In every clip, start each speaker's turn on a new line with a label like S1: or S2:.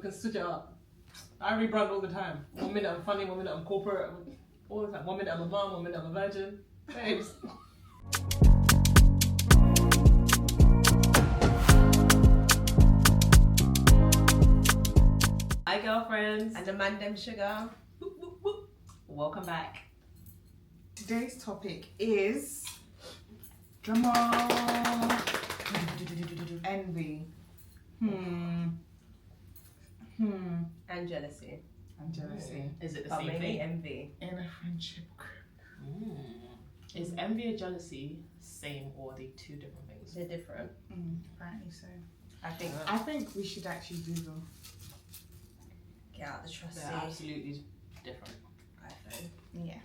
S1: can switch it up. I rebrand all the time. 1 minute I'm funny, 1 minute I'm corporate. All the time. 1 minute I'm a mum, 1 minute I'm a virgin. Babes.
S2: Hi girlfriends.
S3: And the man them sugar.
S2: Welcome back.
S4: Today's topic is drama envy.
S3: And jealousy.
S4: And jealousy.
S2: Is it the
S3: But
S2: same
S3: mainly
S2: thing?
S3: envy.
S4: In a friendship group.
S2: Is envy and jealousy same or are they two different things?
S3: They're different.
S4: Apparently so.
S3: I think
S4: we should actually Google.
S3: get out the trust.
S2: They're absolutely different.
S3: iPhone.
S4: Yes.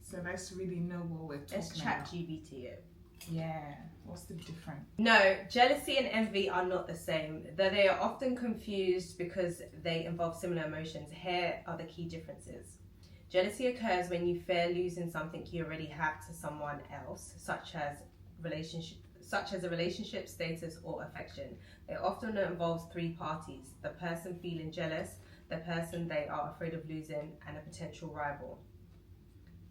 S4: So let's really know what we're talking
S3: Let's chat
S4: about.
S3: GBT it.
S4: Yeah. What's the difference?
S3: No, jealousy and envy are not the same. Though they are often confused because they involve similar emotions. Here are the key differences. Jealousy occurs when you fear losing something you already have to someone else, such as a relationship, status, or affection. It often involves three parties: the person feeling jealous, the person they are afraid of losing, and a potential rival.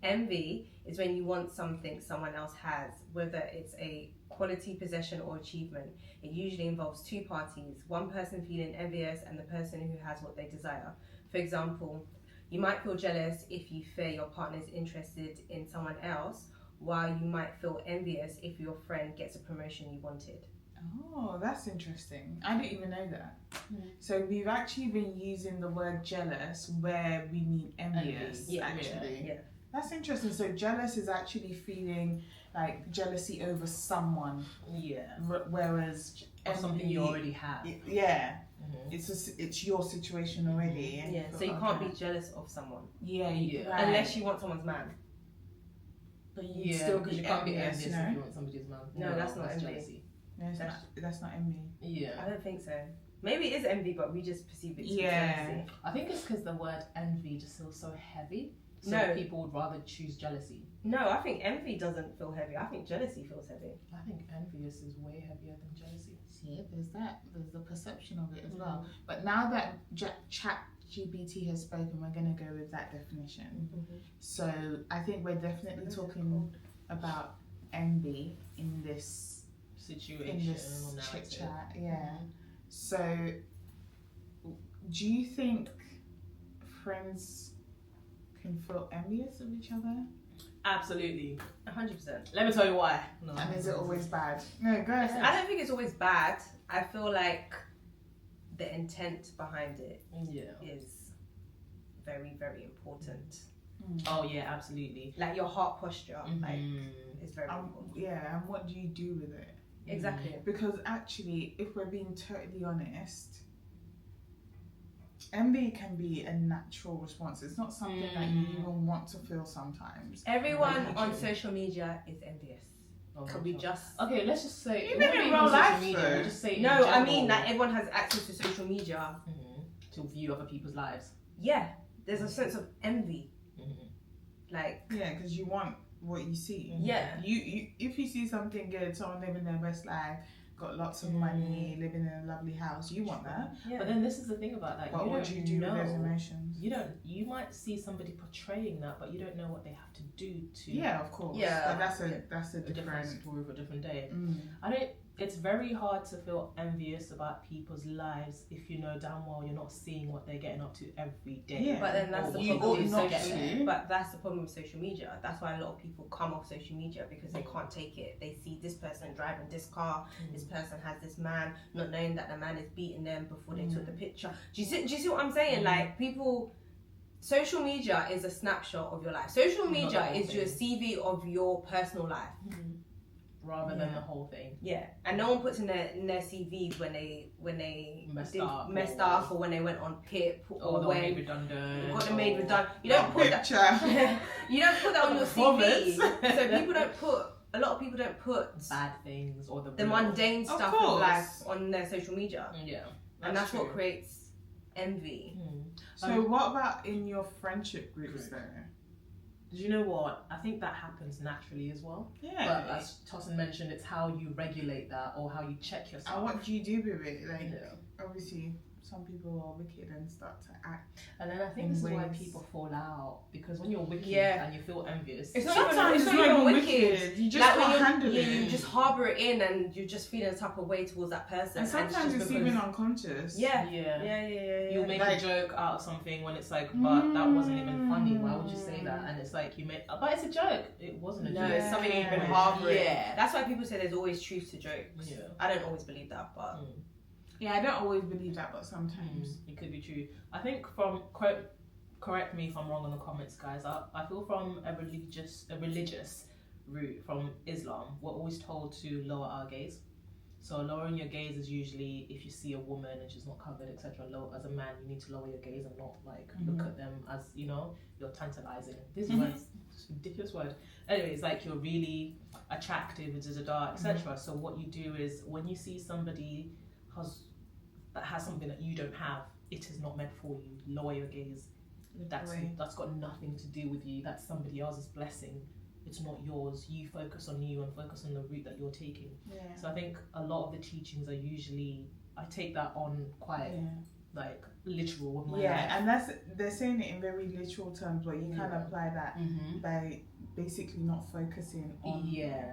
S3: Envy is when you want something someone else has, whether it's a quality, possession, or achievement. It usually involves two parties, one person feeling envious and the person who has what they desire. For example, you might feel jealous if you fear your partner is interested in someone else, while you might feel envious if your friend gets a promotion you wanted.
S4: Oh, that's interesting. I didn't even know that. So we've actually been using the word jealous where we mean envious.
S3: Yeah.
S4: Actually.
S3: Yeah.
S4: That's interesting. So jealous is actually feeling like jealousy over someone,
S2: Yeah.
S4: whereas
S2: Or something you already have.
S4: Yeah, it's your situation already. And
S3: Yeah,
S4: feel,
S3: so you can't
S4: okay.
S3: be jealous of someone.
S4: Yeah,
S2: Yeah.
S3: Unless you want someone's man.
S4: but you
S2: Yeah,
S4: still
S2: because
S4: be
S2: you can't be
S4: envious,
S2: envious
S4: you know?
S2: if you want somebody's man.
S3: No, that's not envy.
S2: jealousy.
S4: No, that's not envy.
S3: I
S2: Yeah.
S3: don't think so. Maybe it is envy, but we just perceive it to be
S4: Yeah.
S3: jealousy.
S2: I think it's because the word envy just feels so heavy. So
S3: No.
S2: people would rather choose jealousy.
S3: No, I think envy doesn't feel heavy. I think jealousy feels heavy.
S2: I think envious is way heavier than jealousy.
S4: See, there's the perception of it as well. But now that Chat GPT has spoken, we're going to go with that definition. So I think we're definitely talking about envy in this
S2: Situation or
S4: chit
S2: narrative.
S4: chat. Yeah. So do you think friends can feel envious of each other?
S2: Absolutely.
S3: 100%.
S2: Let me tell you why. No.
S4: And is it always bad? No, go ahead.
S3: I don't think it's always bad. I feel like the intent behind it
S2: Yeah.
S3: is very, very important.
S2: Oh yeah, absolutely.
S3: Like your heart posture, like, is very
S4: And
S3: important.
S4: yeah, and what do you do with it?
S3: Exactly.
S4: Because actually, if we're being totally honest, envy can be a natural response. It's not something that you even want to feel sometimes.
S3: Everyone
S4: Like,
S3: on
S4: literally.
S3: social media is envious.
S2: Oh,
S3: Can we
S2: sure.
S3: just...
S2: Okay, let's just say
S4: Even
S2: it won't
S4: in
S2: be
S4: real
S2: social
S4: life,
S2: media,
S4: though.
S2: we'll just say in
S3: No, I
S2: general,
S3: mean that everyone has access to social media.
S2: to view other people's lives.
S3: Yeah, there's a sense of envy. Like,
S4: Yeah, because you want what you see.
S3: yeah.
S4: You if you see something good, someone living their best life, got lots of money, living in a lovely house, you want that.
S3: Yeah.
S2: But then this is the thing about that.
S4: But
S2: you
S4: what
S2: don't
S4: do you do
S2: know.
S4: with those emotions?
S2: You might see somebody portraying that, but you don't know what they have to do to.
S4: Yeah, of course.
S3: Yeah.
S4: But that's a
S2: A different
S4: different.
S2: story for a different day.
S4: Mm.
S2: It's very hard to feel envious about people's lives if you know damn well you're not seeing what they're getting up to every day.
S4: Yeah.
S3: But then that's
S2: Or
S3: the
S2: what
S4: you
S3: problem
S4: ought
S3: with
S4: not
S3: social
S4: to.
S3: media. But that's the problem with social media. That's why a lot of people come off social media because they can't take it. They see this person driving this car, this person has this man, not knowing that the man is beating them before they took the picture. Do you see what I'm saying? Like people, social media is a snapshot of your life. Social
S2: Not the
S3: media
S2: whole
S3: is your CV of your personal life.
S2: Rather than the whole thing.
S3: Yeah, and no one puts in their CVs when they
S2: Messed up
S3: or when they went on PIP or
S2: got
S3: when
S2: made redundant.
S3: got them made redundant. You don't put that.
S4: Picture.
S3: You don't put that on your
S2: Performance.
S3: CV. So people don't put. A lot of people don't put
S2: bad things or the
S3: the
S2: real.
S3: mundane
S4: Of
S3: stuff of
S4: course.
S3: life on their social media,
S2: Yeah.
S3: and that's what
S4: true.
S3: creates envy.
S4: So what about in your friendship groups though?
S2: Do you know what? I think that happens naturally as well.
S4: Yeah.
S2: But as Tosin mentioned, it's how you regulate that or how you check yourself.
S4: And what do you do with it? Like,
S2: Yeah.
S4: obviously, some people are wicked and start to act.
S2: And then I think this is why
S4: ways.
S2: people fall out, because when you're wicked
S3: Yeah.
S2: and you feel envious,
S3: It's not
S4: Sometimes
S3: even, it's not even wicked.
S4: You just
S3: Like when
S4: can't
S3: you're,
S4: handle it.
S3: you just harbour it in and you're just feeling a type of way towards that person.
S4: And sometimes
S3: just
S4: it's even unconscious.
S3: Yeah.
S2: yeah.
S1: Yeah.
S2: You'll make
S4: Like-
S2: a joke out of something when it's like, but that wasn't even funny. Why would you say that? And it's like you made, but it's a joke. It wasn't a
S3: No,
S2: joke.
S3: it's something you've been
S4: Yeah.
S3: harbouring.
S2: Yeah.
S3: That's why people say there's always truth to jokes.
S2: Yeah.
S3: I don't always believe that, but
S4: Yeah, I don't always believe that, but sometimes.
S2: It could be true. I think correct me if I'm wrong in the comments, guys. I feel from a religious route from Islam, we're always told to lower our gaze. So lowering your gaze is usually if you see a woman and she's not covered, etc. As a man, you need to lower your gaze and not like look at them as, you know, you're tantalizing. This word's just a ridiculous word. Anyways, like you're really attractive, etc. So what you do is when you see somebody that has something that you don't have, it is not meant for you. Lower your gaze. That's got nothing to do with you. That's somebody else's blessing. It's not yours. You focus on you and focus on the route that you're taking.
S4: Yeah.
S2: So I think a lot of the teachings are usually, I take that on quite like literal with my life.
S4: And they're saying it in very literal terms, but you can apply that by basically not focusing on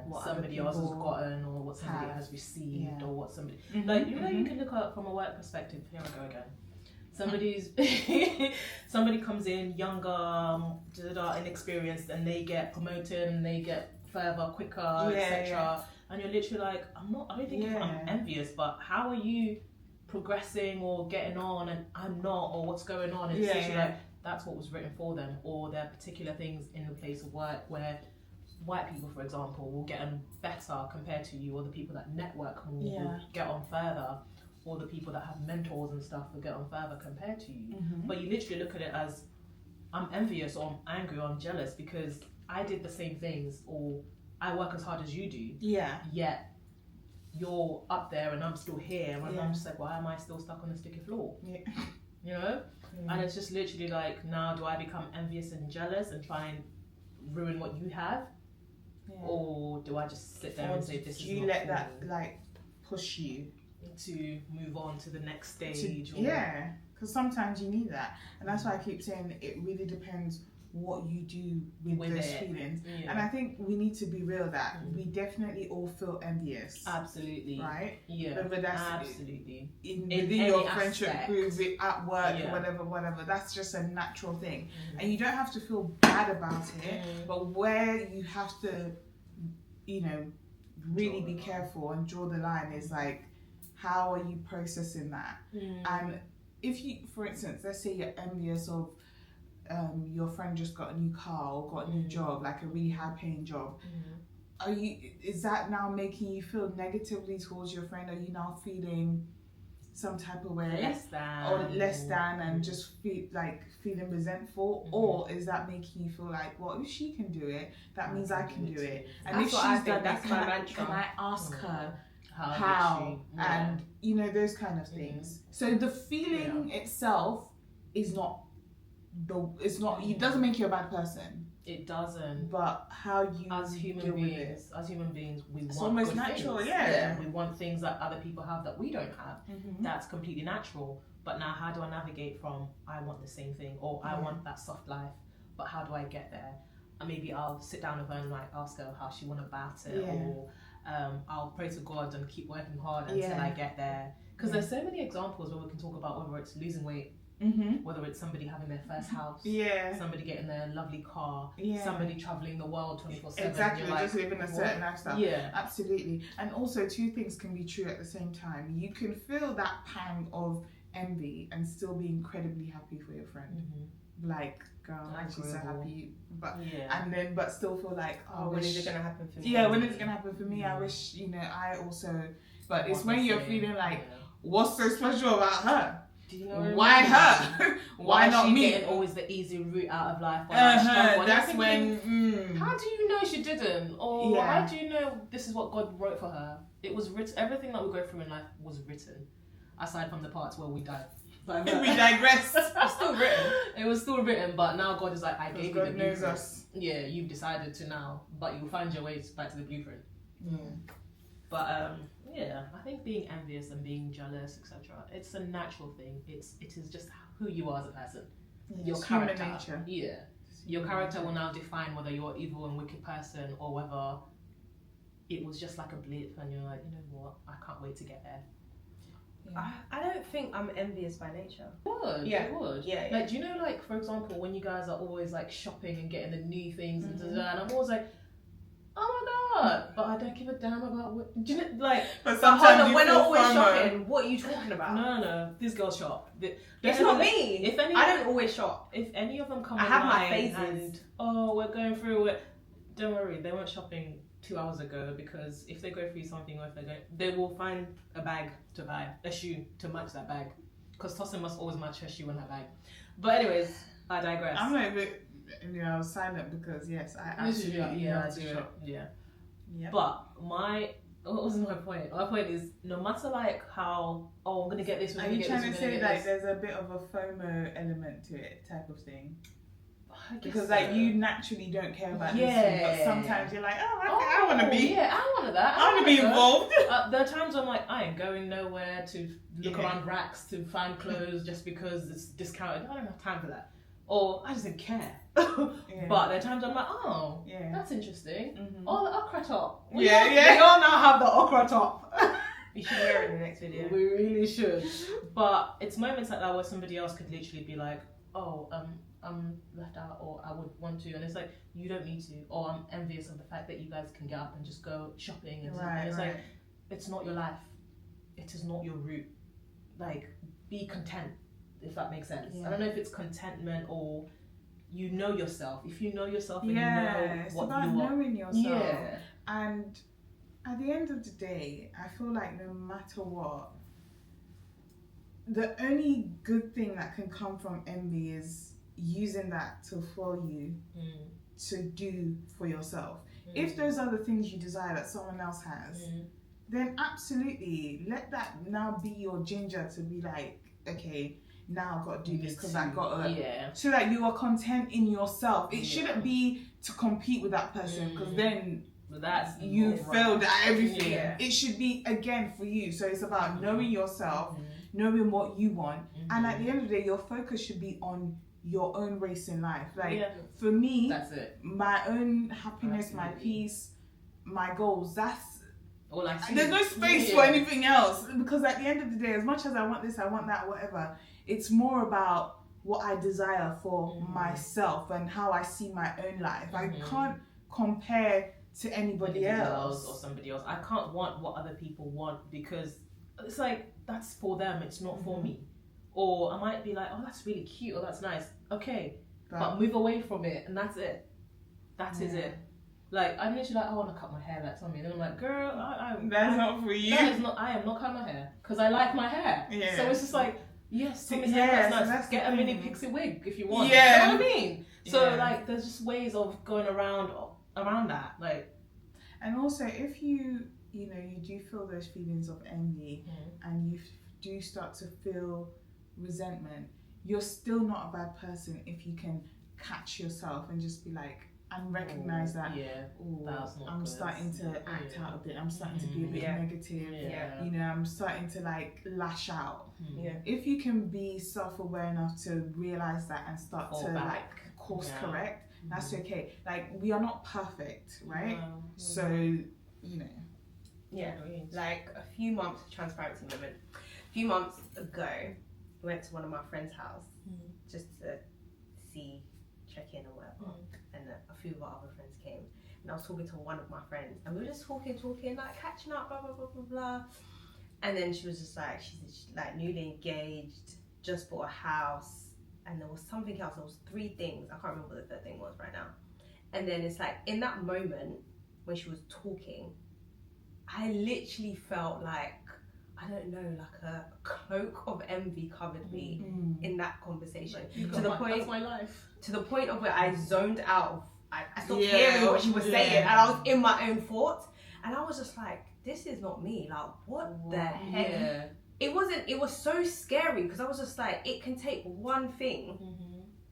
S4: what
S2: somebody
S4: other
S2: else has
S4: people
S2: gotten or what somebody
S4: have.
S2: has received or what somebody
S4: Mhm,
S2: like you know you can look at from a work perspective. Here I go again. Somebody comes in younger, inexperienced, and they get promoted and they get further quicker, etc. And you're literally like, I don't think I'm envious, but how are you progressing or getting on and I'm not, or what's going on? It's literally like that's what was written for them, or there are particular things in the place of work where white people, for example, will get on better compared to you, or the people that network will get on further, or the people that have mentors and stuff will get on further compared to you. But you literally look at it as, I'm envious or I'm angry or I'm jealous because I did the same things, or I work as hard as you do.
S4: Yeah.
S2: Yet you're up there and I'm still here, and I'm just like, why am I still stuck on the sticky floor?
S4: Yeah.
S2: You know? And it's just literally like, now do I become envious and jealous and try and ruin what you have? Or do I just sit there and say this is
S4: do you
S2: not
S4: let
S2: for
S4: that
S2: me?
S4: like push you
S2: To move on to the next stage?
S4: because sometimes you need that, and that's why I keep saying it really depends what you do with those feelings. And I think we need to be real that we definitely all feel envious.
S2: Absolutely.
S4: Right?
S2: Yeah.
S4: Whether that's
S2: absolutely.
S4: within your friendship group, at work, whatever. That's just a natural thing. And you don't have to feel bad about it, but where you have to, really be careful and draw the line is like, how are you processing that? And if you, for instance, let's say you're envious of your friend just got a new car or got a new job, like a really high-paying job. Is that now making you feel negatively towards your friend? Are you now feeling some type of way, less than, and just feeling resentful, or is that making you feel like, well, if she can do it, that means I can do it, and
S3: that's
S4: if
S3: what I
S4: she's
S3: think,
S4: done
S3: that's
S4: it,
S3: my mantra.
S4: can I ask her
S2: how?
S4: And those kind of things. So the feeling itself is not it doesn't make you a bad person.
S2: It doesn't.
S4: But how you
S2: as human
S4: deal
S2: beings,
S4: with it.
S2: As human beings, we
S4: It's
S2: want
S4: almost
S2: good
S4: natural,
S2: things.
S4: yeah.
S2: We want things that other people have that we don't have. That's completely natural. But now, how do I navigate from I want the same thing, or I want that soft life, but how do I get there? And maybe I'll sit down with her and ask her how she went about it, or I'll pray to God and keep working hard until I get there. Because there's so many examples where we can talk about whether it's losing weight, whether it's somebody having their first house, somebody getting their lovely car, somebody traveling the world 24/7.
S4: Exactly, just living a certain lifestyle.
S2: Yeah,
S4: absolutely. And also, two things can be true at the same time. You can feel that pang of envy and still be incredibly happy for your friend. Like, girl, she's so happy, but still feel like,
S3: when is it gonna happen for me?
S4: Yeah, when is it gonna happen for me? I wish, I also. But it's when you're feeling like, what's so special about her?
S2: Do you know
S4: why her? Why not
S2: she
S4: me?
S2: Getting always the easy route out of life. That's
S4: when.
S2: How do you know she didn't? Or how do you know this is what God wrote for her? It was written. Everything that we go through in life was written, aside from the parts where we died.
S4: We digress.
S2: It's still written. It was still written, but now God is like, I gave you the
S4: knows
S2: blueprint.
S4: us.
S2: Yeah, you've decided to now, but you'll find your way back to the blueprint. But yeah, I think being envious and being jealous, etc., it's a natural thing. It is just who you are as a person. Your
S4: It's human
S2: character.
S4: nature.
S2: Yeah. Your character will now define whether you're an evil and wicked person or whether it was just like a blip and you're like, you know what, I can't wait to get there.
S3: I don't think I'm envious by nature.
S2: It would.
S3: Yeah.
S2: Like, do you know, like, for example, when you guys are always like shopping and getting the new things and and I'm always like, oh my god, but I don't give a damn about what. Do you know, like,
S4: But
S3: But hold
S4: sometimes
S3: on,
S4: you
S3: we're
S4: feel
S3: not always
S4: FOMO.
S3: shopping. What are you talking about?
S2: no, these girls shop.
S3: It's not me.
S2: If any,
S3: I don't always shop.
S2: If any of them come
S3: I have my
S2: online
S3: phases.
S2: and we're going through it, don't worry, they weren't shopping 2 hours ago, because if they go through something or if they will find a bag to buy, a shoe to match that bag, because Tosin must always match her shoe and her bag. But anyways, I digress.
S4: I'm like a bit, I was silent because yes, I absolutely love to shop.
S2: Yeah.
S4: Yeah.
S2: But what was my point? My point is, no matter like how, I'm gonna get this.
S4: Are you trying to say like there's a bit of a FOMO element to it, type of thing? Because like you naturally don't care about this thing, but sometimes you're like, I want to be.
S2: Yeah, I wanted that.
S4: I want to be involved.
S2: There are times I'm like, I ain't going nowhere to look around racks to find clothes just because it's discounted. I don't have time for that. Or I just didn't care. But there are times I'm like, that's interesting.
S3: Mm-hmm.
S2: Oh, the okra top.
S4: We
S2: all now have the okra top.
S3: You should wear it in the next video.
S2: We really should. But it's moments like that where somebody else could literally be like, I'm left out, or I would want to, and it's like, you don't need to, or I'm envious of the fact that you guys can get up and just go shopping, and it's like, it's not your life, it is not your route. Like, be content, if that makes sense. I don't know if it's contentment or you know yourself. If you know yourself and you know
S4: it's
S2: what
S4: about
S2: you want.
S4: knowing yourself.
S2: Yeah.
S4: And at the end of the day, I feel like no matter what, the only good thing that can come from envy is using that to fuel you to do for yourself. If those are the things you desire that someone else has, then absolutely let that now be your ginger to be like, okay, now I've got to do this because I got to, so that you are content in yourself. It shouldn't be to compete with that person, because then you failed at everything. It should be again for you. So it's about knowing yourself, knowing what you want, and at the end of the day, your focus should be on your own race in life. Like for me,
S2: that's it.
S4: My own happiness, my peace, my goals. That's
S2: all I see.
S4: There's no space for anything else, because at the end of the day, as much as I want this, I want that, whatever, it's more about what I desire for myself and how I see my own life. I can't compare to anybody else
S2: or somebody else. I can't want what other people want, because it's like, that's for them, it's not for me. Or I might be like, oh, that's really cute, or that's nice. Okay, but move away from it, and that's it. That is it. Like, I'm literally like, I want to cut my hair like something. And I'm like, girl,
S4: that's not for you.
S2: That is not, I am not cutting my hair, because I like my hair.
S4: Yeah.
S2: So it's just like, yes, Tommy's hair is nice. Get a mini pixie wig if you want.
S4: Yeah.
S2: You know what I mean? So like, there's just ways of going around that. Like,
S4: and also if you do feel those feelings of envy and you do start to feel resentment, you're still not a bad person if you can catch yourself and just be like, and recognize that I'm starting to act out a bit, I'm starting to be a bit negative, I'm starting to like lash out. If you can be self-aware enough to realize that and start to like course correct, that's okay. Like, we are not perfect, right? So
S3: like a few months, transparency moment, a few months ago, I went to one of my friend's house just to check in or whatever, and a few of our other friends came, and I was talking to one of my friends, and we were just talking, like catching up, blah blah blah blah blah, and then she was just like, she's like newly engaged, just bought a house, and there was something else. There was 3 things. I can't remember what the third thing was right now. And then it's like, in that moment when she was talking, I literally felt like, I don't know, like a cloak of envy covered me in that conversation.
S1: Like,
S3: to the point,
S1: that's my life.
S3: To the point of where I zoned out. I stopped hearing what she was saying, and I was in my own thoughts, and I was just like, this is not me. Like, what the heck? It was so scary, because I was just like, it can take one thing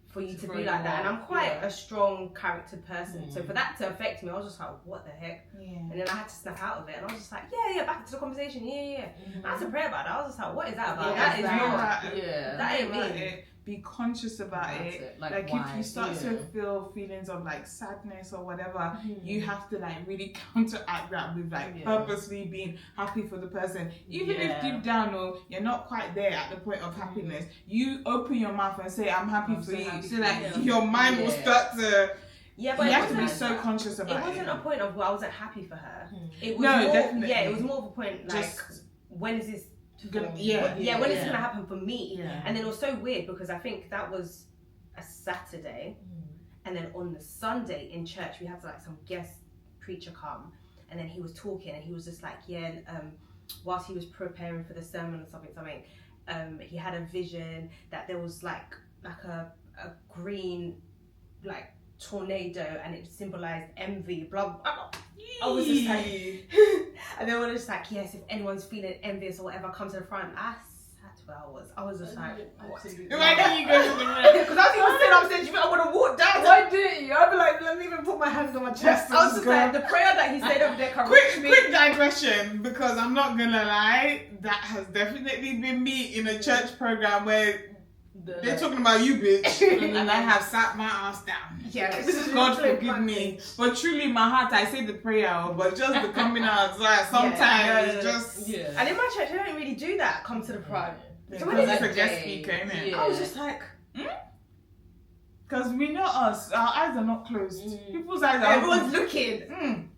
S3: for you to
S2: throw
S3: be
S2: you
S3: like that. And
S2: off,
S3: I'm quite
S2: yeah.
S3: a strong charactered person. So for that to affect me, I was just like, what the heck?
S4: Yeah.
S3: And then I had to snap out of it. And I was just like, yeah, back to the conversation. Yeah. I had to pray about it. I was just like, what is that about?
S4: Yeah,
S3: That is
S4: exactly.
S3: not.
S2: Yeah.
S3: That ain't
S4: about
S3: me.
S4: it. Be conscious about
S2: That's
S4: it.
S2: Like
S4: If
S2: why?
S4: you start to feel feelings of like sadness or whatever, you have to like really counteract that with like purposely being happy for the person. Even if deep down you're not quite there at the point of happiness, you open your mouth and say, I'm happy for you. So like your mind will start to.
S3: Yeah, but
S4: you
S3: it
S4: have to be
S3: wasn't-
S4: so conscious about it.
S3: It wasn't a point of I wasn't happy for her. It was
S4: No,
S3: more,
S4: definitely.
S3: Yeah, it was more of a point like,
S4: Just-
S3: when is this?
S4: Gonna-
S3: When
S4: yeah.
S3: is this gonna happen for me?
S4: Yeah.
S3: And then it was so weird because I think that was a Saturday, and then on the Sunday in church we had like some guest preacher come, and then he was talking and he was just like, whilst he was preparing for the sermon or something, he had a vision that there was like a green like tornado and it symbolized envy, blah blah. I was just like, and then we were just like, yes, if anyone's feeling envious or whatever, come to the front. I sat where I was just like, what?
S4: Why don't you go to the right?
S3: Because I was even sitting upstairs, you think I would have walked down.
S1: Why didn't you? I'd be like, let me even put my hands on my chest.
S3: I was just like, the prayer that he said over there can reach me.
S4: Quick digression, because I'm not gonna lie, that has definitely been me in a church program where they're talking about you, bitch, and I have sat my ass down.
S3: Yeah,
S4: God forgive me, but truly in my heart I say the prayer, but just the coming out, like sometimes it's just.
S2: Yeah.
S3: And in my church, they don't really do that. Come to the front. So when
S4: Because
S3: it
S4: it's
S3: is,
S4: a guest speaker, innit?
S3: I was just like,
S4: Because we know us, our eyes are not closed. People's eyes are
S3: everyone's
S4: open.
S3: looking.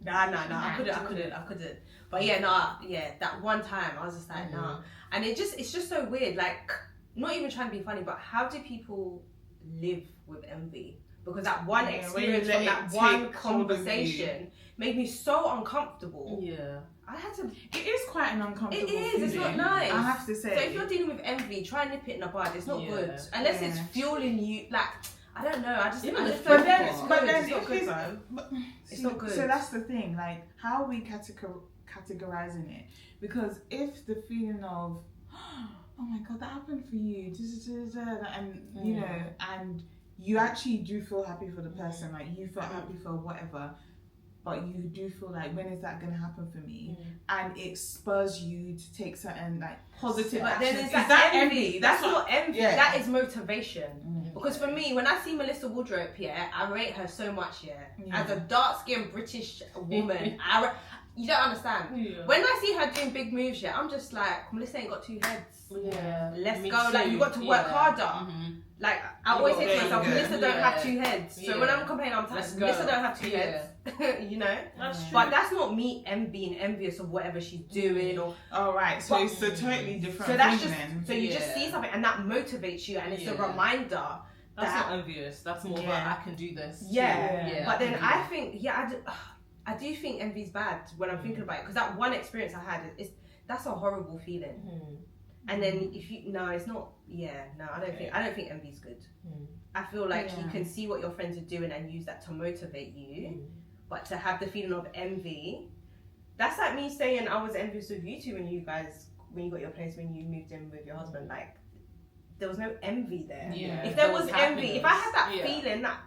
S3: Nah. I couldn't. But that one time I was just like, nah. And it's just so weird. Like, not even trying to be funny, but how do people live with envy? Because that one
S4: when you
S3: experience
S4: let
S3: from that
S4: it
S3: one
S4: take hold of you.
S3: conversation made me so uncomfortable.
S2: Yeah.
S3: I had to.
S4: It is quite an uncomfortable
S3: It is. It's not
S4: feeling,
S3: nice.
S4: I have to say.
S3: So if you're dealing with envy, try and nip it in the bud. It's not
S2: Yeah.
S3: good unless it's
S4: Yeah.
S3: fueling you. Like, I don't know. I just
S2: Even
S3: don't
S2: the
S3: think
S2: first
S3: it's
S2: part.
S3: good.
S4: then
S3: It's not
S4: if
S3: good,
S4: it's-
S3: though.
S4: It's
S3: not good.
S4: So that's the thing, like, how are we categorizing it? Because if the feeling of, oh my god, that happened for you, and you know, and you actually do feel happy for the person, like you feel happy for whatever, but you do feel like, when is that going to happen for me? And it spurs you to take certain like positive
S3: But then
S4: actions.
S3: is that envy? That's not envy.
S4: Yeah.
S3: That is motivation. Because for me, when I see Melissa Woodrope, I rate her so much. As a dark-skinned British woman, you don't understand.
S2: Yeah.
S3: When I see her doing big moves, I'm just like, Melissa ain't got two heads.
S2: Yeah.
S3: Let's
S2: Me
S3: go. Like,
S2: too.
S3: you got to work harder. Like, I always say to
S4: there you
S3: myself,
S4: go.
S3: Melissa don't have two heads. So when I'm complaining, I'm
S2: Let's
S3: like,
S2: go.
S3: Melissa don't have two heads. You know?
S2: That's true.
S3: But that's not me being envious of whatever she's doing or.
S4: All right, so
S3: But-
S4: it's a totally different
S3: So that's
S4: thing
S3: just
S4: then.
S3: so you just see something and that motivates you and it's a reminder.
S2: That's
S3: that,
S2: not envious. That's more
S3: Yeah.
S2: like I can do this.
S3: Yeah. But then
S2: can do
S3: I
S2: that.
S3: think I do think envy's bad when I'm thinking about it because that one experience I had that's a horrible feeling. And then if you it's not. I don't think envy's good. I feel like you can see what your friends are doing and use that to motivate you, but to have the feeling of envy, that's like me saying I was envious of you two when you got your place when you moved in with your husband. Like there was no envy there.
S2: Yeah.
S3: If there was envy, if I had that
S2: Yeah.
S3: feeling that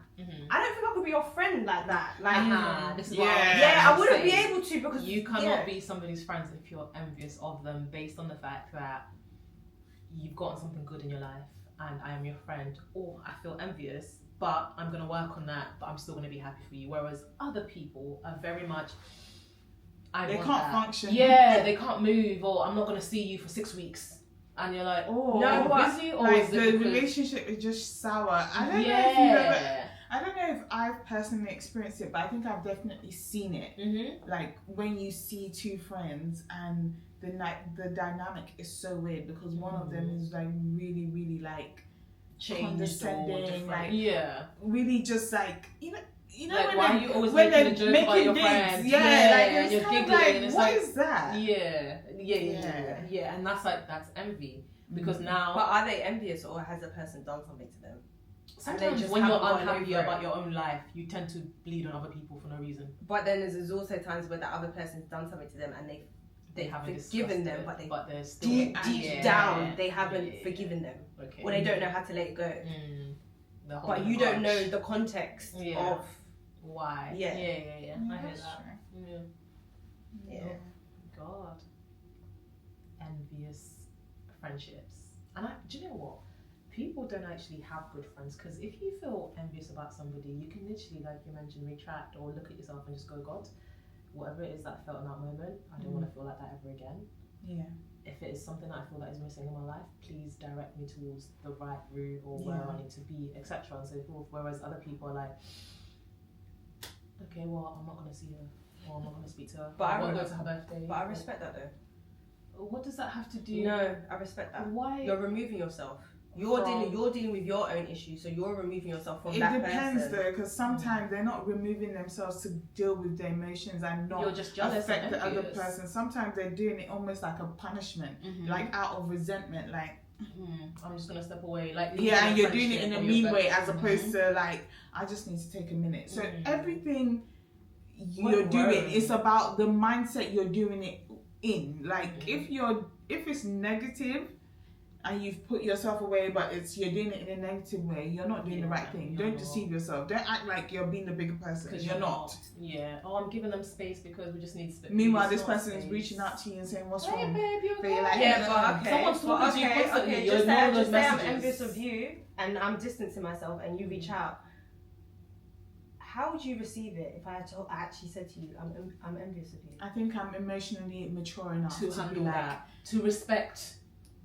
S3: I don't think I could be your friend like that. Like
S2: This is
S4: Yeah.
S2: what
S3: I wouldn't be
S2: saying.
S3: able to because
S2: You cannot be somebody's friends if you're envious of them based on the fact that you've gotten something good in your life and I am your friend, or I feel envious, but I'm going to work on that, but I'm still going to be happy for you. Whereas other people are very much,
S4: They
S2: want
S4: can't
S2: that.
S4: function.
S2: Yeah, they can't move, or I'm not going to see you for 6 weeks. And you're like, oh,
S3: No,
S2: are you
S3: but,
S2: busy? Or
S4: Like
S2: is
S4: the
S2: it because...
S4: relationship is just sour. I don't know if you've ever.
S2: Yeah.
S4: I don't know if I've personally experienced it, but I think I've definitely seen it. Like when you see two friends and the dynamic is so weird because one of them is like really, really like condescending, like really just like you know
S2: like,
S4: when
S2: why
S4: they-
S2: are you always
S4: when
S2: making a
S4: they're
S2: joke
S4: making
S2: about your
S4: digs,
S2: friends?
S4: yeah, like
S2: and
S4: it's
S2: you're
S4: kind of
S2: giggling,
S4: like
S2: and it's
S4: what
S2: like,
S4: is that?
S2: Yeah, and that's envy because now.
S3: But are they envious or has the person done something to them?
S2: Sometimes
S3: just
S2: when you're
S3: haven't gotten
S2: unhappy
S3: over it.
S2: about your own life, you tend to bleed on other people for no reason.
S3: But then there's also times where that other person's done something to them and they
S2: haven't
S3: forgiven them,
S2: discussed it,
S3: but
S2: they're still
S3: deep
S2: Yeah.
S3: down they haven't
S2: Yeah.
S3: forgiven them,
S2: Okay.
S3: or they don't know how to let it go.
S2: the whole
S3: but you don't know
S2: branch.
S3: the context
S2: Yeah.
S3: of
S2: Why.
S3: Yeah.
S2: I hear
S4: that's
S2: that.
S4: true.
S2: Yeah.
S3: yeah.
S2: God. Envious friendships. And do you know what? People don't actually have good friends, because if you feel envious about somebody, you can literally, like you mentioned, retract or look at yourself and just go, God, whatever it is that I felt in that moment, I don't want to feel like that ever again.
S4: Yeah.
S2: If it is something that I feel that is missing in my life, please direct me towards the right route or where I need to be, etc. and so forth. Whereas other people are like, okay, well, I'm not going to see her, or I'm not going to speak to her,
S3: But
S2: I won't go to her birthday.
S3: But I respect that though.
S2: What does that have to do?
S3: No, I respect that.
S2: Why?
S3: You're removing yourself. You're dealing with your own issues, so you're removing yourself from
S4: It
S3: that
S4: depends
S3: person.
S4: though, because sometimes they're not removing themselves to deal with their emotions and not
S2: You're just jealous
S4: affect
S2: and
S4: the other
S2: envious.
S4: person. Sometimes they're doing it almost like a punishment, like out of resentment, like
S2: I'm just gonna step away, like
S4: yeah, and
S2: leaving
S4: you're doing it in a
S2: friendship or
S4: mean
S2: your
S4: way
S2: best-
S4: as opposed to like I just need to take a minute. So everything you're
S2: What
S4: doing
S2: road?
S4: is about the mindset you're doing it in. Like if it's negative and you've put yourself away, but you're doing it in a negative way, you're not doing the right thing.
S2: you're
S4: Don't
S2: not.
S4: deceive yourself. Don't act like you're being the bigger person.
S2: Because
S4: You're not.
S2: Yeah. Oh, I'm giving them space because we just need space.
S4: Meanwhile, this person is reaching out to you and saying, "What's
S2: Hey
S4: wrong?"
S2: babe, you
S4: But
S2: okay?
S4: you're like,
S3: Yeah, but okay.
S2: Someone's talking to you constantly, you're
S3: Just
S2: ignoring
S3: say
S2: those
S3: I'm
S2: messages.
S3: envious of you and I'm distancing myself and you reach out. How would you receive it if I actually said to you, I'm envious of you?
S4: I think I'm emotionally mature enough
S2: To
S4: to be
S2: handle
S4: like,
S2: that, to respect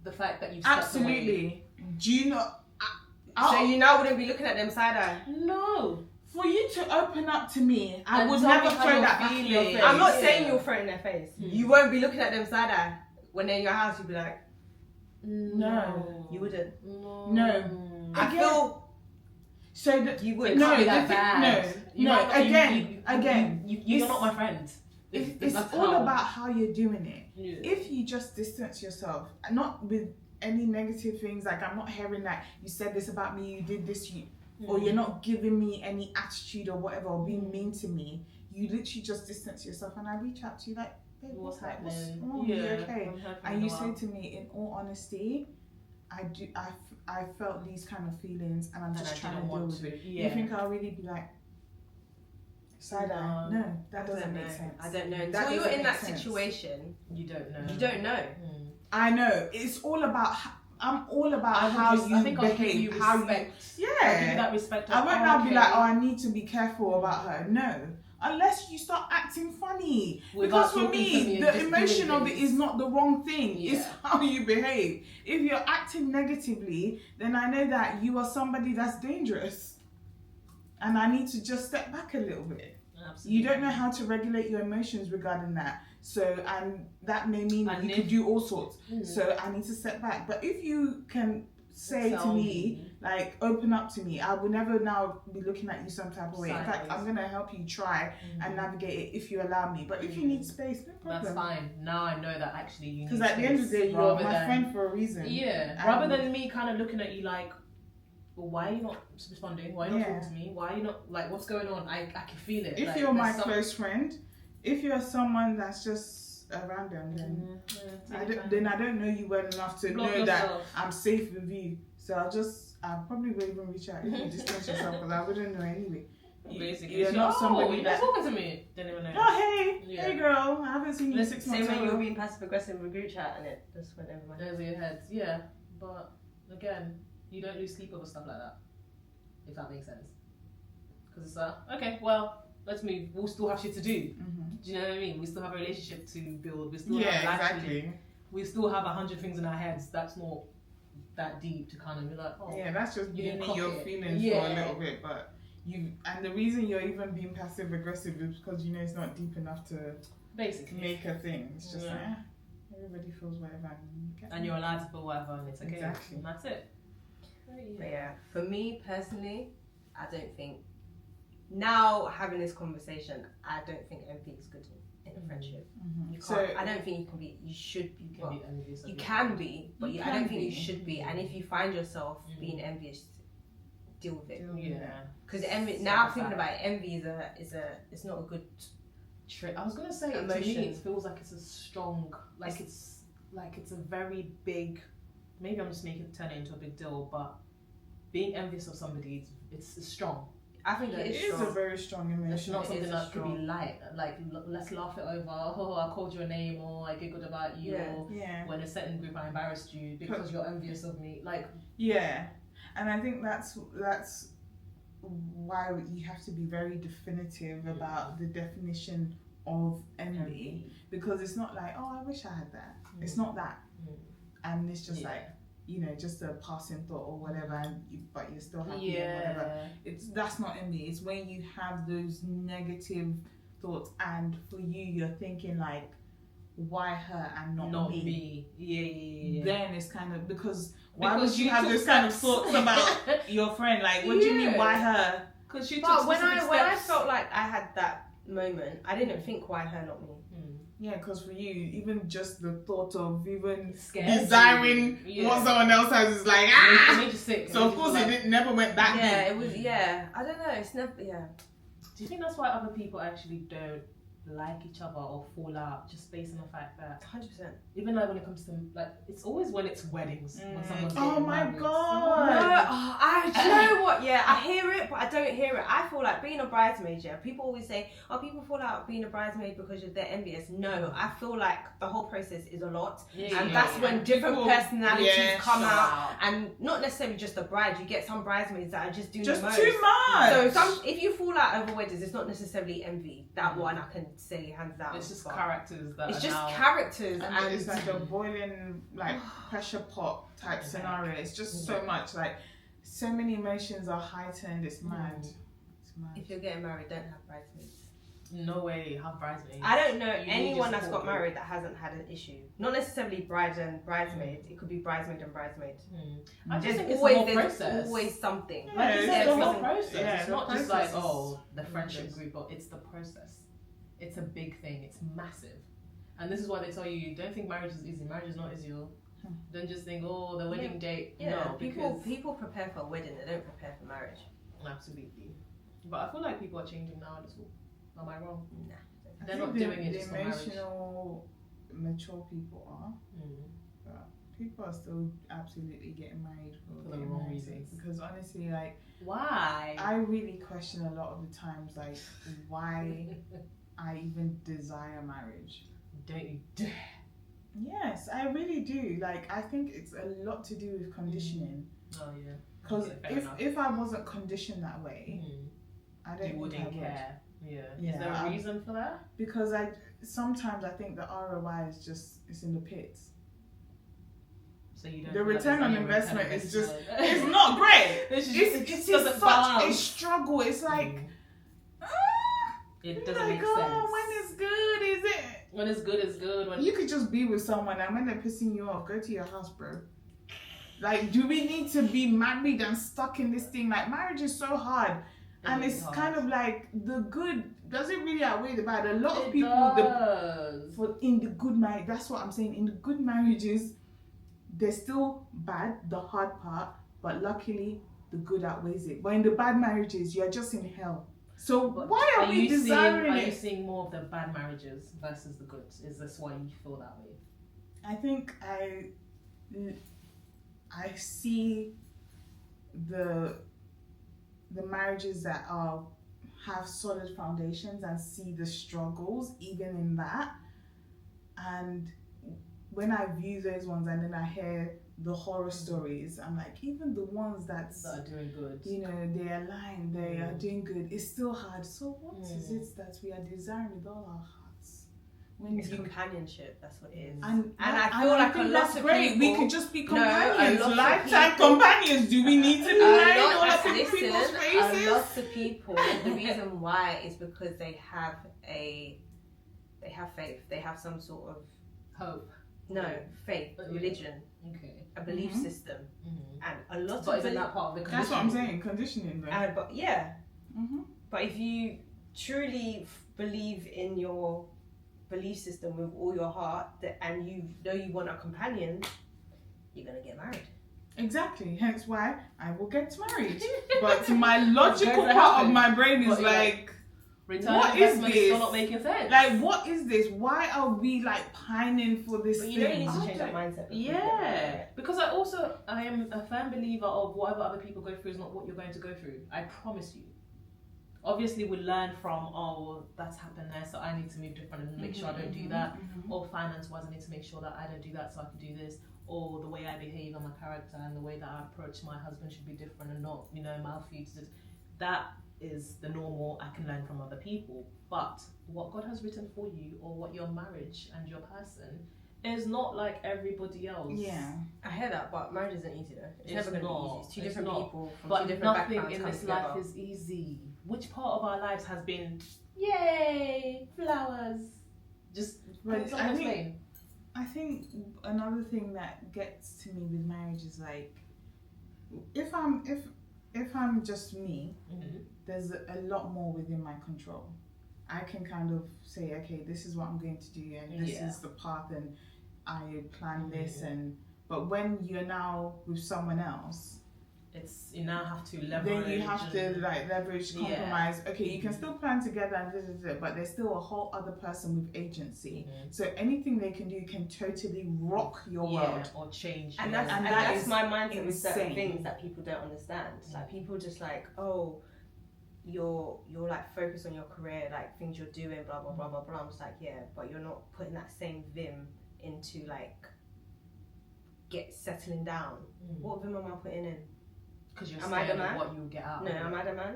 S2: the fact that you've stepped away.
S4: absolutely. Do you not?
S3: So you now wouldn't be looking at them side eye?
S2: No.
S4: For you to open up to me, I
S2: And
S4: would
S2: tell me
S4: never
S2: how
S4: throw
S2: you're
S4: that back in your
S2: feeling.
S4: face.
S3: I'm not
S2: Yeah.
S3: saying you'll throw it in their face. You won't be looking at them side eye. When they're in your house, you'll be like,
S4: No.
S3: you wouldn't.
S4: No.
S3: I
S4: Again,
S3: feel
S4: so that
S3: you would.
S4: no,
S2: Can't be that
S4: the thing-
S2: bad. You
S4: no.
S2: might not-
S4: Again,
S2: you're
S4: it's-
S2: not my friend.
S4: It's
S2: That's
S4: all
S2: how-
S4: about how you're doing it.
S2: Yeah.
S4: If you just distance yourself, not with any negative things, like I'm not hearing that you said this about me, you did this, or you're not giving me any attitude or whatever, or being mean to me, you literally just distance yourself, and I reach out to you like, babe,
S2: What's
S4: what's
S2: happening?
S4: wrong? You okay?
S2: I'm happy
S4: And you
S2: now.
S4: say to me, in all honesty, I felt these kind of feelings, and I'm
S2: And
S4: just
S2: I
S4: trying to
S2: didn't
S4: deal
S2: want
S4: with
S2: to.
S4: it.
S2: Yeah.
S4: You think I'll really be like side eye?
S2: No.
S4: No, that doesn't make sense.
S3: I don't know.
S4: That
S3: Until you're
S4: doesn't
S3: in
S4: make
S3: that
S4: sense.
S3: situation,
S2: You don't know.
S3: you don't know.
S4: I know. It's all about. I'm all about
S2: I
S4: how you
S2: I think I'll give
S4: behave,
S2: you
S4: how you.
S2: respect. I'll give you
S4: Yeah.
S2: that respect.
S4: I
S2: of,
S4: won't
S2: oh,
S4: now be
S2: okay.
S4: like, oh, I need to be careful about her. No, unless you start acting funny.
S2: Without
S4: Because for
S2: talking to
S4: me,
S2: me and
S4: the
S2: just
S4: emotion
S2: doing
S4: of it
S2: things.
S4: is not the wrong thing.
S2: Yeah.
S4: It's how you behave. If you're acting negatively, then I know that you are somebody that's dangerous, and I need to just step back a little bit.
S2: Absolutely.
S4: You don't know how to regulate your emotions regarding that. So, and that may mean
S2: And
S4: you
S2: if-
S4: could do all sorts. So I need to step back. But if you can say to me, like, open up to me, I will never now be looking at you some type of way. In fact,
S2: Sideways.
S4: I'm going to help you try and navigate it if you allow me. But if you need space, no problem.
S2: That's fine. Now I know that actually you need
S4: Because at the end of the day, you're
S2: rather
S4: my
S2: than-
S4: friend for a reason.
S2: Yeah.
S4: And-
S2: Rather than me kind of looking at you like, well, why are you not responding? Why are you not
S4: Yeah.
S2: talking to me? Why are you not, like, what's going on? I can feel it.
S4: If
S2: like,
S4: you're my
S2: there's some-
S4: close friend, if you're someone that's just around them, then I don't know you well enough to
S2: Block
S4: know that
S2: yourself.
S4: I'm safe with you. So I'll probably won't even reach out if you distance yourself, because I wouldn't know anyway.
S2: Basically,
S4: You're not somebody
S2: you're not
S4: that.
S2: talking to me. Didn't even know.
S4: Oh hey,
S2: Yeah.
S4: hey girl, I haven't seen you in 6 months.
S3: Same when you were
S4: ago.
S3: being passive aggressive with group chat and it just went over my head.
S2: Over your head, yeah. But again, you don't lose sleep over stuff like that, if that makes sense. Because it's okay, well, let's move. We'll still have shit to do. Do you know what I mean? We still have a relationship to build. We still
S4: Yeah,
S2: have
S4: exactly.
S2: We still have 100 things in our heads. That's not that deep to kind of be like, oh,
S4: Yeah, that's just
S2: You
S4: being
S2: didn't
S4: in your
S2: clock it.
S4: feelings for a
S2: Yeah.
S4: little bit, but and the reason you're even being passive aggressive is because you know it's not deep enough to
S2: basically.
S4: make a thing. It's just
S2: Yeah.
S4: like everybody feels whatever,
S2: And you're allowed to feel whatever, and it's okay.
S4: Exactly.
S2: And that's it.
S3: But yeah, for me personally, I don't think now having this conversation, I don't think envy is good in a friendship. You can't.
S4: So-
S3: I don't think you can be. You should be.
S2: You can
S3: well,
S2: be envious of
S3: you
S2: your
S3: can
S2: friend.
S3: be, but
S4: You
S3: I
S4: can
S3: don't think
S4: be.
S3: you should be. And if you find yourself being envious, deal with it.
S2: Yeah.
S3: Because envy.
S2: So
S3: Now I'm thinking
S2: sad.
S3: about it, envy it's not a good.
S2: I was gonna say to me,
S3: Emotion.
S2: it feels like it's a strong, like it's a very big. Maybe I'm just turning it into a big deal, but being envious of somebody, it's strong.
S3: I think
S1: Yeah,
S3: it
S4: It
S3: is
S4: is
S3: strong.
S4: a very strong emotion.
S2: It's not
S3: It
S2: something
S3: is
S2: that could
S3: strong.
S2: be light. Like, let's laugh it over. Oh, I called your name, or I giggled about you,
S3: Yeah.
S2: or
S4: Yeah.
S2: when a certain group I embarrassed you because you're envious of me. Like,
S4: Yeah, and I think that's why you have to be very definitive about the definition of envy, because it's not like, oh, I wish I had that. It's not that, and it's just like, you know, just a passing thought or whatever, but you're still happy or whatever. That's not envy. It's when you have those negative thoughts, and for you're thinking like, why her and not me?
S2: Yeah.
S4: Then it's kind of because why
S2: Because
S4: would you
S2: you
S4: have
S2: took
S4: those kind of
S2: steps.
S4: thoughts about your friend? Like, what do you mean, why her?
S2: Because she
S3: But
S2: took
S3: when
S2: specific
S3: I
S2: steps.
S3: felt like I had that moment, I didn't think, why her, not me.
S4: Yeah, because for you, even just the thought of even
S2: Scared
S4: desiring
S2: you.
S4: what someone else has is like,
S2: It
S4: ah!
S2: made you sick.
S4: So of course it never went back.
S3: Yeah, it was, I don't know, it's never,
S2: Do you think that's why other people actually don't like each other or fall out just based on the fact that
S3: 100%.
S2: even like when it comes to like it's always when it's weddings when someone's
S4: Oh
S2: getting
S4: my
S2: married.
S4: God.
S3: Do you know what? Yeah, I hear it, but I don't hear it. I feel like being a bridesmaid. Yeah, people always say, "Oh, people fall out being a bridesmaid because they're envious." No, I feel like the whole process is a lot, and that's when different personalities come out, and not necessarily just the bride. You get some bridesmaids that are just doing
S4: Just
S3: the most.
S4: too much.
S3: So if you fall out over weddings, it's not necessarily envy. That one I can say hands down.
S2: It's just
S3: but
S2: characters that
S3: It's
S2: are
S3: just
S2: now...
S3: characters,
S4: And it's like a boiling, like, pressure pot type scenario. It's just so much, like, so many emotions are heightened. It's mad. It's mad.
S3: if you're getting married, don't have bridesmaids.
S2: No way, have bridesmaids.
S3: I don't know
S2: You need
S3: anyone
S2: your
S3: that's got
S2: support
S3: married that hasn't had an issue. Not necessarily bride and bridesmaid. It could be bridesmaid and bridesmaid.
S2: I just
S3: There's
S2: think it's the whole
S3: there's
S2: process.
S3: always something.
S2: Like you
S4: Yeah,
S2: said, the whole
S3: everything-
S2: process.
S4: yeah,
S2: It's
S4: the
S2: not just like,
S4: process is
S2: the friendship
S4: ridiculous.
S2: group, but it's the process. It's a big thing. It's massive. And this is why they tell you, don't think marriage is easy. Marriage is not easy. Don't just think, the wedding date.
S3: Yeah,
S2: No, because...
S3: people prepare for a wedding. They don't prepare for marriage.
S2: Absolutely. But I feel like people are changing now a little. Am I wrong?
S3: Nah.
S2: They're
S4: I
S2: not
S4: think
S2: doing it just for
S4: the
S2: marriage.
S4: emotional, mature people are. But people are still absolutely getting married for
S2: the
S4: getting
S2: wrong
S4: married
S2: reasons.
S4: Because honestly, like,
S2: Why?
S4: I really question a lot of the times, like, why I even desire marriage.
S2: Don't you dare.
S4: Yes, I really do. Like, I think it's a lot to do with conditioning.
S2: Oh, yeah.
S4: Because
S2: Okay, fair enough.
S4: if I wasn't conditioned that way, I don't
S2: You
S4: think
S2: wouldn't
S4: I would.
S2: care. Yeah.
S4: Yeah,
S2: Is there a reason for that?
S4: Because sometimes I think the ROI is just, it's in the pits.
S2: So you don't
S4: The
S2: feel like
S4: return
S2: there's
S4: on
S2: any
S4: investment
S2: return
S4: is just,
S2: investment?
S4: it's not great.
S2: It just
S4: It's
S2: doesn't
S4: such a
S2: balance.
S4: struggle. It's like,
S2: It
S4: you're
S2: doesn't
S4: like,
S2: make
S4: oh,
S2: sense.
S4: when it's good, is it?
S2: When it's good, it's good. When
S4: You could just be with someone and when they're pissing you off, go to your house, bro. Like, do we need to be married and stuck in this thing? Like, marriage is so hard. And
S2: It is
S4: it's
S2: hard.
S4: kind of like the good doesn't really outweigh the bad. A lot of
S2: It
S4: people,
S2: does.
S4: in the good marriage, that's what I'm saying. In the good marriages, they're still bad, the hard part, but luckily the good outweighs it. But in the bad marriages, you're just in hell. So
S2: But
S4: why are we
S2: you
S4: desiring
S2: Are you
S4: it?
S2: seeing more of the bad marriages versus the good? Is this why you feel that way?
S4: I think I see the marriages that have solid foundations and see the struggles even in that. And when I view those ones and then I hear the horror stories, I'm like, even the ones that
S2: are doing good,
S4: you know, they are lying, they are doing good, it's still hard. So what is it that we are desiring with all our hearts? When
S3: It's
S4: you
S3: companionship, that's what it is.
S4: and
S3: I feel like
S4: think
S3: a lot
S4: that's
S3: of
S4: great.
S3: people,
S4: We could just be
S3: a
S4: companions,
S3: lot of
S4: lifetime
S3: people-
S4: companions. Do we need to be lying all up in
S3: listen,
S4: people's
S3: a
S4: faces?
S3: lot of people, the reason why is because they have faith. They have some sort of
S2: hope.
S3: faith, religion,
S2: Okay.
S3: a belief
S4: Mhm.
S3: system, and a lot
S2: But
S3: of
S2: isn't that part of the
S4: That's what I'm
S2: conditioning?
S4: saying, conditioning. Though.
S3: but yeah,
S4: Mm-hmm.
S3: but if you truly believe in your belief system with all your heart, and you know you want a companion, you're gonna get married.
S4: Exactly. Hence why I will get married. But my logical
S2: It's going to
S4: part
S2: happen.
S4: of my brain is
S2: But you're
S4: like,
S2: Return
S4: What
S2: on
S4: is
S2: investment is still
S4: this?
S2: not making sense.
S4: Like, what is this? Why are we like pining for this
S3: But
S4: thing?
S3: you know you need to change that mindset. before you get
S2: Yeah,
S3: there.
S2: because I am a firm believer of whatever other people go through is not what you're going to go through. I promise you. Obviously, we learn from, that's happened there, so I need to move different and make sure I don't do that. Or finance-wise, I need to make sure that I don't do that so I can do this. Or the way I behave and my character and the way that I approach my husband should be different and not, malfeased. That is the normal I can learn from other people. But what God has written for you, or what your marriage and your person is not like everybody else.
S4: Yeah.
S3: I hear that, but marriage isn't easy though. It's never going to be easy. It's two
S2: It's
S3: different
S2: not.
S3: people from
S2: But
S3: two different
S2: nothing
S3: backgrounds
S2: in
S3: come
S2: this
S3: together.
S2: life is easy. Which part of our lives has been, yay, flowers? Just
S4: But
S2: someone explain.
S4: I think another thing that gets to me with marriage is like, if I'm just me, there's a lot more within my control. I can kind of say, okay, this is what I'm going to do, and this is the path, and I plan this, but when you're now with someone else,
S2: You now have to leverage.
S4: then you have to like leverage, compromise. Okay, you can still plan together and but there's still a whole other person with agency. So anything they can do can totally rock your world
S2: or change.
S3: And
S2: your
S3: that's,
S2: world.
S3: and that's my mindset with certain
S4: insane.
S3: things that people don't understand. Like people just like, oh, you're like focused on your career, like things you're doing, blah blah blah blah blah. I'm just like, yeah, but you're not putting that same vim into like settling down. What vim am I putting in?
S2: Because you're
S3: Am I the
S2: scared of
S3: man?
S2: what you get out.
S3: No,
S2: of it.
S3: am I the man?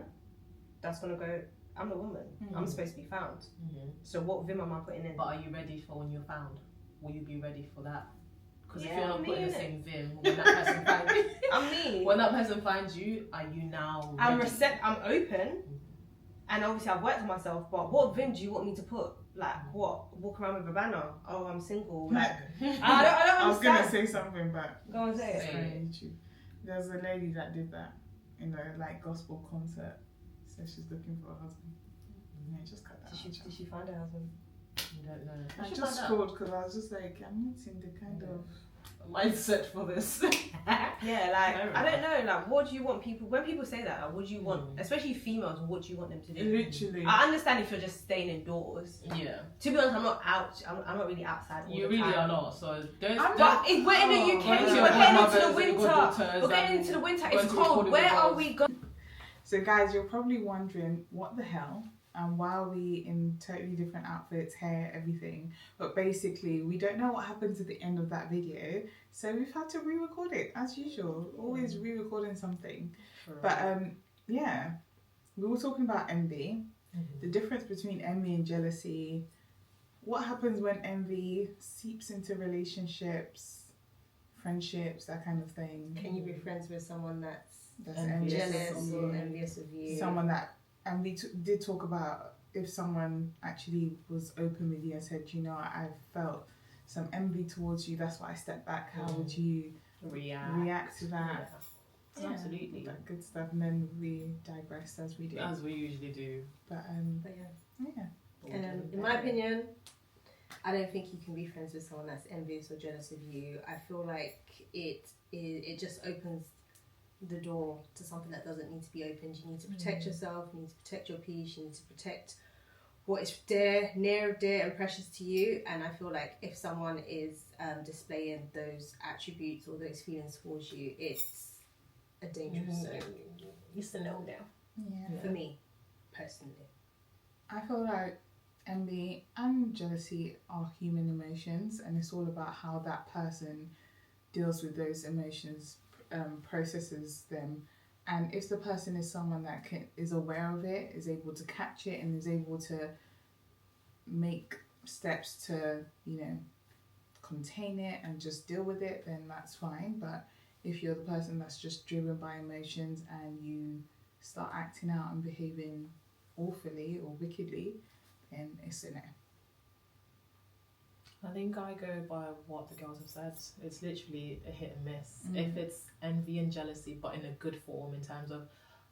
S3: That's gonna go. I'm the woman. I'm supposed to be found. So what vim am I putting in?
S2: But are you ready for when you're found? Will you be ready for that? Because if
S3: Yeah,
S2: you're not
S3: I'm
S2: putting the
S3: in it.
S2: same vim when that person finds you,
S3: I'm me.
S2: when that person finds you, are you now?
S3: I'm
S2: ready?
S3: I'm open, and obviously I've worked on myself. But what vim do you want me to put? Like what? Walk around with a banner? Oh, I'm single. Like I don't
S4: I was
S3: understand.
S4: gonna say something, but
S3: Go and say
S4: it's
S3: it.
S4: on YouTube. There's a lady that did that in a like gospel concert. So she's looking for a husband. Yeah, just cut that out.
S3: Did she find her husband?
S2: You don't know.
S4: I just scrolled because I was just like, I'm not in the kind of
S2: mindset for this.
S3: Yeah, like I don't know. Like, what do you want people? When people say that, like, what do you want? Especially females, what do you want them to do?
S4: literally.
S3: I understand if you're just staying indoors.
S2: Yeah.
S3: To be honest, I'm not out. I'm not really outside. All
S2: You
S3: the
S2: really
S3: time.
S2: are not. So don't.
S3: But if we're in the UK,
S2: Going to
S3: we're
S2: your
S3: getting into
S2: grandmothers
S3: the
S2: and your
S3: winter.
S2: goddaughters
S3: We're getting
S2: and
S3: into the winter.
S2: going
S3: It's
S2: to
S3: cold.
S2: recording
S3: Where
S2: the
S3: are
S2: girls.
S3: we going?
S4: So guys, you're probably wondering what the hell, and why are we in totally different outfits, hair, everything. But basically, we don't know what happens at the end of that video, so we've had to re-record it as usual. Always re-recording something. But yeah, we were talking about envy, the difference between envy and jealousy, what happens when envy seeps into relationships, friendships, that kind of thing.
S3: Can you be friends with someone that's
S2: Envious.
S3: jealous or envious of you?
S4: Someone that, and we did talk about if someone actually was open with you and said, you know, I felt some envy towards you, that's why I stepped back. How would you react to that?
S2: Yeah. Absolutely.
S4: That good stuff. And then we digressed as we do.
S2: As we usually do.
S3: But yeah.
S4: Yeah.
S3: In my opinion, I don't think you can be friends with someone that's envious or jealous of you. I feel like it just opens the door to something that doesn't need to be opened. You need to protect yourself, you need to protect your peace, you need to protect what is near, dear and precious to you. And I feel like if someone is displaying those attributes or those feelings towards you, it's a dangerous zone. It's a no now. For me, personally.
S4: I feel like envy and jealousy are human emotions, and it's all about how that person deals with those emotions, processes them. And if the person is someone that is aware of it, is able to catch it, and is able to make steps to, contain it and just deal with it, then that's fine. But if you're the person that's just driven by emotions and you start acting out and behaving awfully or wickedly, then it's a no.
S2: I think I go by what the girls have said. It's literally a hit and miss. If it's envy and jealousy, but in a good form, in terms of,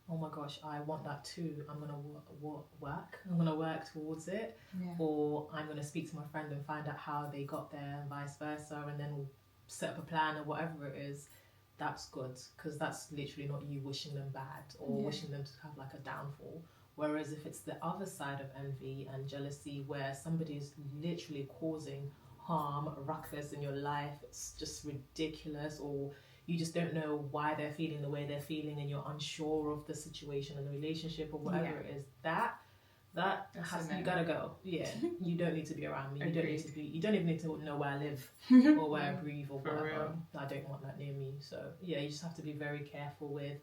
S2: oh my gosh, I want that too, I'm going to work. I'm going to work towards it.
S4: Yeah.
S2: Or I'm going to speak to my friend and find out how they got there and vice versa. And then we'll set up a plan or whatever it is. That's good, because that's literally not you wishing them bad or wishing them to have like a downfall. Whereas if it's the other side of envy and jealousy, where somebody's literally causing harm, ruckus in your life, it's just ridiculous, or you just don't know why they're feeling the way they're feeling, and you're unsure of the situation and the relationship or whatever it is, you gotta go. Yeah, you don't need to be around me. You don't even need to know where I live or where I breathe or whatever.
S4: Real.
S2: I don't want that near me. So yeah, you just have to be very careful with.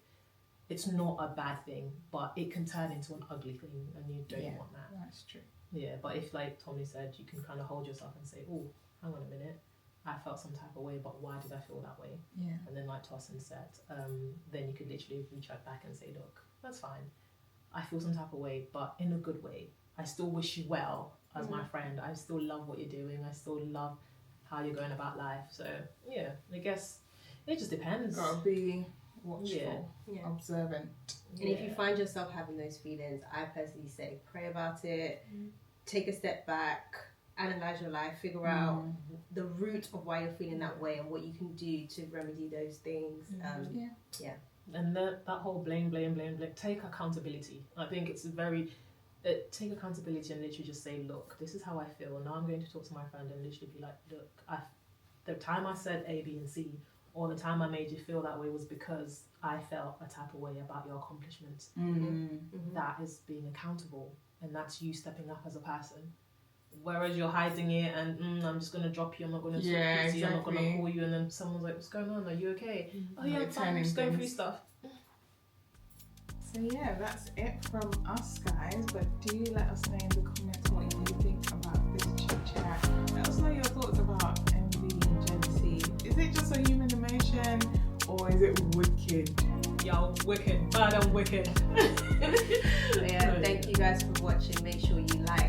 S2: It's not a bad thing, but it can turn into an ugly thing, and you don't want that.
S4: That's true.
S2: Yeah, but if, like Tommy said, you can kind of hold yourself and say, oh, hang on a minute, I felt some type of way, but why did I feel that way?
S4: Yeah.
S2: And then, like Tossin said, then you could literally reach out back and say, look, that's fine. I feel some type of way, but in a good way. I still wish you well as my friend. I still love what you're doing. I still love how you're going about life. So, yeah, I guess it just depends.
S4: Gotta be watchful, observant.
S3: And if you find yourself having those feelings, I personally say pray about it, take a step back, analyze your life, figure out the root of why you're feeling that way and what you can do to remedy those things.
S2: And that whole blame, take accountability. I think it's take accountability and literally just say, look, this is how I feel. Now I'm going to talk to my friend and literally be like, look, the time I said A, B, and C, or the time I made you feel that way was because I felt a type of way about your accomplishments. That is being accountable, and that's you stepping up as a person. Whereas you're hiding it and I'm just going to drop you, I'm not going to talk to you, I'm not going to call you, and then someone's like, what's going on, are you okay? Oh yeah, I'm fine, I'm just going through stuff.
S4: So yeah, that's it from us, guys, but do let us know in the comments what you think about this chit chat. Let us know your thoughts about envy and jealousy. Is it just a human emotion, or is it wicked?
S2: Y'all wicked, bad and wicked.
S3: So yeah, thank you guys for watching. Make sure you like,